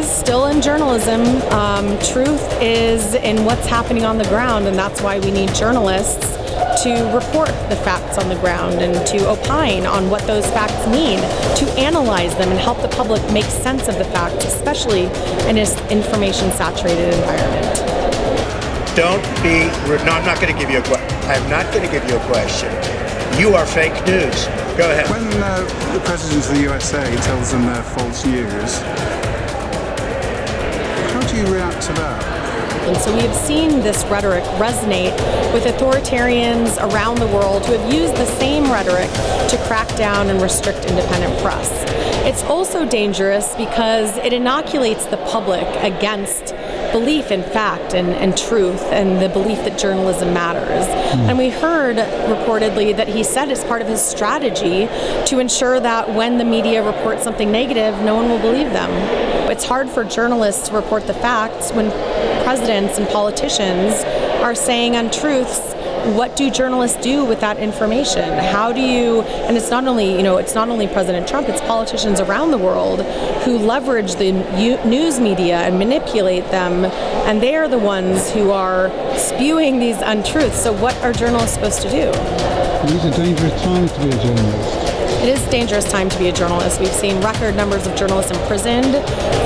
is still in journalism. Truth is in what's happening on the ground, and that's why we need journalists to report the facts on the ground and to opine on what those facts mean, to analyze them and help the public make sense of the facts, especially in this information-saturated environment. No, I'm not going to give you a question. I'm not going to give you a question. You are fake news. Go ahead. When the President of the USA tells them they're false news, how do you react to that? And so we have seen this rhetoric resonate with authoritarians around the world who have used the same rhetoric to crack down and restrict independent press. It's also dangerous because it inoculates the public against belief in fact and truth and the belief that journalism matters. And we heard reportedly that he said as part of his strategy to ensure that when the media reports something negative, no one will believe them. It's hard for journalists to report the facts when presidents and politicians are saying untruths. What do journalists do with that information? How do you, and it's not only President Trump, it's politicians around the world who leverage the news media and manipulate them, and they are the ones who are spewing these untruths. So what are journalists supposed to do? These are dangerous times to be a journalist. It is a dangerous time to be a journalist. We've seen record numbers of journalists imprisoned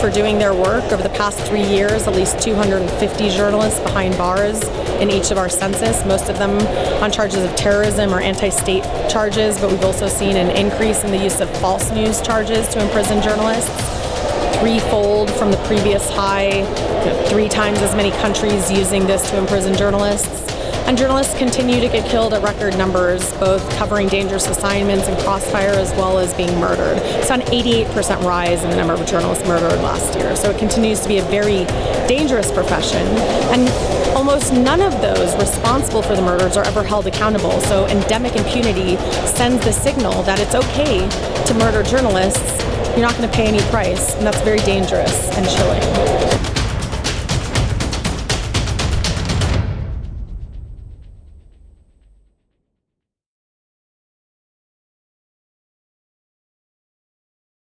for doing their work. Over the past 3 years, at least 250 journalists behind bars in each of our census, most of them on charges of terrorism or anti-state charges, but we've also seen an increase in the use of false news charges to imprison journalists, threefold from the previous high, 3 times as many countries using this to imprison journalists. And journalists continue to get killed at record numbers, both covering dangerous assignments and crossfire as well as being murdered. It's an 88% rise in the number of journalists murdered last year. So it continues to be a very dangerous profession. And almost none of those responsible for the murders are ever held accountable. So endemic impunity sends the signal that it's okay to murder journalists. You're not going to pay any price, and that's very dangerous and chilling.